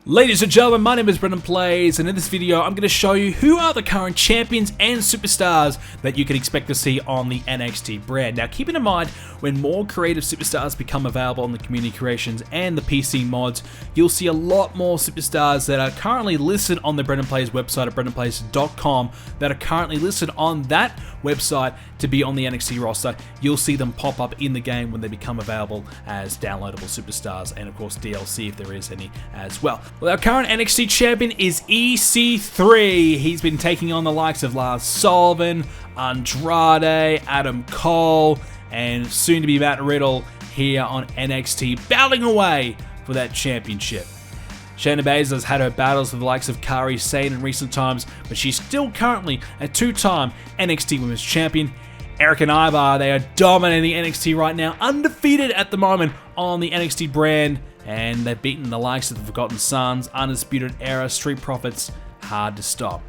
Ladies and gentlemen, my name is BrendenPlayz, and in this video I'm going to show you who are the current champions and superstars that you can expect to see on the NXT brand. Now, keeping in mind, when more creative superstars become available on the community creations and the PC mods, you'll see a lot more superstars that are currently listed on the BrendenPlayz website at BrendenPlayz.com that are currently listed on that website to be on the NXT roster. You'll see them pop up in the game when they become available as downloadable superstars, and of course DLC if there is any as well. Well, our current NXT champion is EC3. He's been taking on the likes of Lars Sullivan, Andrade, Adam Cole, and soon to be Matt Riddle here on NXT, battling away for that championship. Shayna Baszler has had her battles with the likes of Kairi Sane in recent times, but she's still currently a two-time NXT Women's Champion. Eric and Ivar, they are dominating NXT right now, undefeated at the moment on the NXT brand, and they've beaten the likes of the Forgotten Sons, Undisputed Era, Street Profits, hard to stop.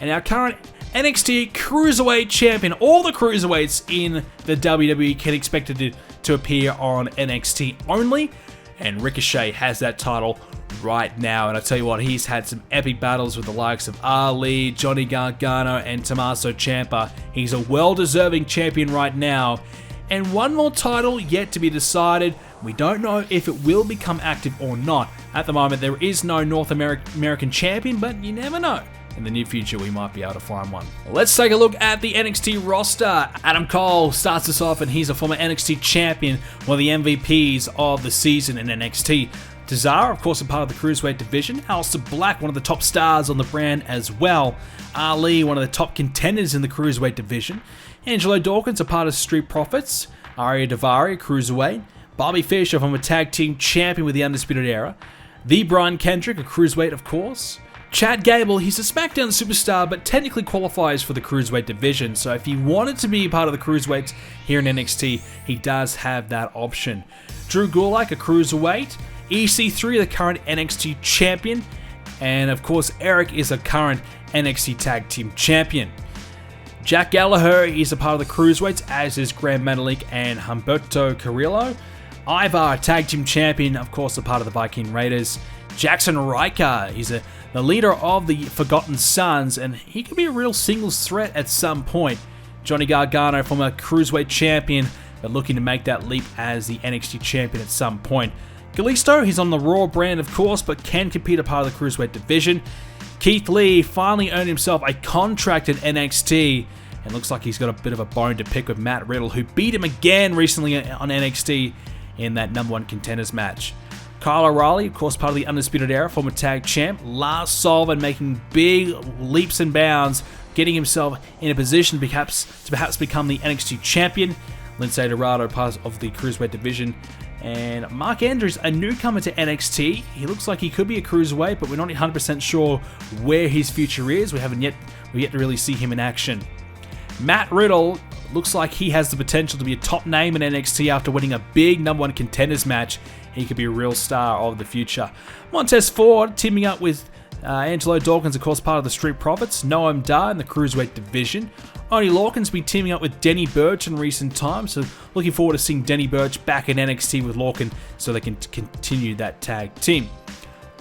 And our current NXT Cruiserweight Champion, all the Cruiserweights in the WWE can expect to appear on NXT only, and Ricochet has that title right now, and I tell you what, he's had some epic battles with the likes of Ali, Johnny Gargano, and Tommaso Ciampa. He's a well-deserving champion right now, and one more title yet to be decided. We don't know if it will become active or not. At the moment, there is no North American champion, but you never know. In the near future, we might be able to find one. Let's take a look at the NXT roster. Adam Cole starts us off, and he's a former NXT champion, one of the MVPs of the season in NXT. Cesaro, of course, a part of the Cruiserweight division. Aleister Black, one of the top stars on the brand as well. Ali, one of the top contenders in the Cruiserweight division. Angelo Dawkins, a part of Street Profits. Arya Daivari, Cruiserweight. Bobby Fish, a former tag team champion with the Undisputed Era. The Brian Kendrick, a Cruiserweight, of course. Chad Gable, he's a SmackDown superstar, but technically qualifies for the Cruiserweight division. So if he wanted to be part of the Cruiserweights here in NXT, he does have that option. Drew Gulak, a Cruiserweight. EC3, the current NXT champion, and of course Eric is a current NXT Tag Team champion. Jack Gallagher is a part of the Cruiserweights, as is Gran Metalik and Humberto Carrillo. Ivar, a Tag Team champion, of course a part of the Viking Raiders. Jackson Riker is the leader of the Forgotten Sons, and he could be a real singles threat at some point. Johnny Gargano, former Cruiserweight champion, but looking to make that leap as the NXT champion at some point. Kalisto, he's on the Raw brand, of course, but can compete a part of the Cruiserweight division. Keith Lee finally earned himself a contract at NXT, and looks like he's got a bit of a bone to pick with Matt Riddle, who beat him again recently on NXT in that #1 contenders match. Kyle O'Reilly, of course, part of the Undisputed Era, former tag champ. Lars Sullivan making big leaps and bounds, getting himself in a position to perhaps become the NXT champion. Lince Dorado, part of the Cruiserweight division. And Mark Andrews, a newcomer to NXT. He looks like he could be a cruiserweight, but we're not 100% sure where his future is. We've yet to really see him in action. Matt Riddle looks like he has the potential to be a top name in NXT after winning a big #1 contenders match. He could be a real star of the future. Montez Ford teaming up with Angelo Dawkins, of course, part of the Street Profits. Noam Dar in the Cruiserweight division. Oney Lorcan's been teaming up with Denny Burch in recent times, so looking forward to seeing Denny Burch back in NXT with Lorcan so they can continue that tag team.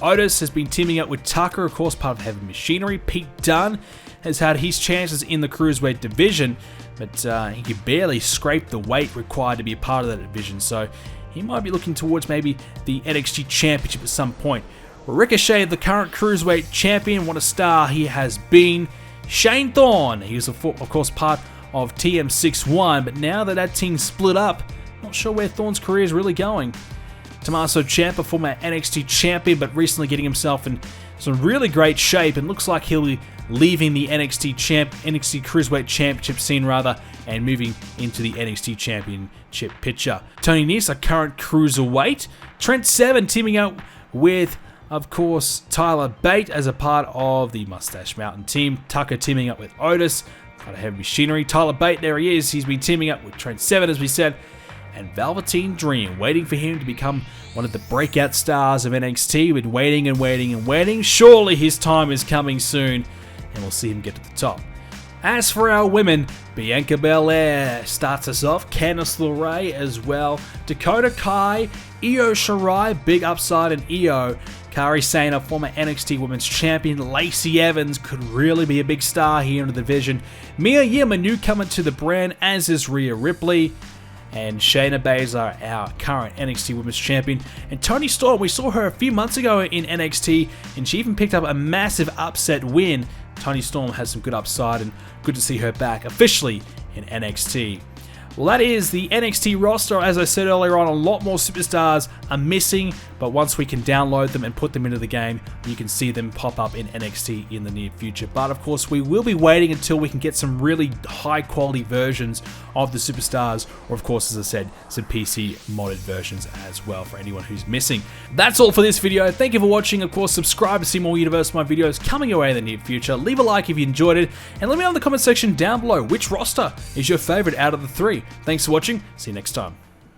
Otis has been teaming up with Tucker, of course, part of Heavy Machinery. Pete Dunne has had his chances in the Cruiserweight division, but he could barely scrape the weight required to be a part of that division, so he might be looking towards maybe the NXT Championship at some point. Ricochet, the current Cruiserweight champion, what a star he has been. Shane Thorne, he was of course part of TM61, but now that team's split up, not sure where Thorne's career is really going. Tommaso Ciampa, former NXT champion, but recently getting himself in some really great shape, and looks like he'll be leaving the NXT Cruiserweight Championship scene and moving into the NXT Championship picture. Tony Nese, a current Cruiserweight. Trent Seven teaming up with, of course, Tyler Bate as a part of the Mustache Mountain team. Tucker teaming up with Otis, part of Heavy Machinery. Tyler Bate, there he is. He's been teaming up with Trent Seven, as we said. And Velveteen Dream, waiting for him to become one of the breakout stars of NXT. We've been waiting and waiting and waiting. Surely his time is coming soon, and we'll see him get to the top. As for our women, Bianca Belair starts us off. Candice LeRae as well. Dakota Kai, Io Shirai, big upside in Io. Kairi Sane, former NXT Women's Champion. Lacey Evans could really be a big star here in the division. Mia Yim, a newcomer to the brand, as is Rhea Ripley. And Shayna Baszler, our current NXT Women's Champion. And Toni Storm, we saw her a few months ago in NXT, and she even picked up a massive upset win. Toni Storm has some good upside, and good to see her back officially in NXT. Well, that is the NXT roster. As I said earlier on, a lot more superstars are missing, but once we can download them and put them into the game, you can see them pop up in NXT in the near future. But of course, we will be waiting until we can get some really high quality versions of the superstars, or of course, as I said, some PC modded versions as well for anyone who's missing. That's all for this video. Thank you for watching. Of course, subscribe to see more Universe My videos coming your way in the near future. Leave a like if you enjoyed it, and let me know in the comment section down below which roster is your favorite out of the three. Thanks for watching. See you next time.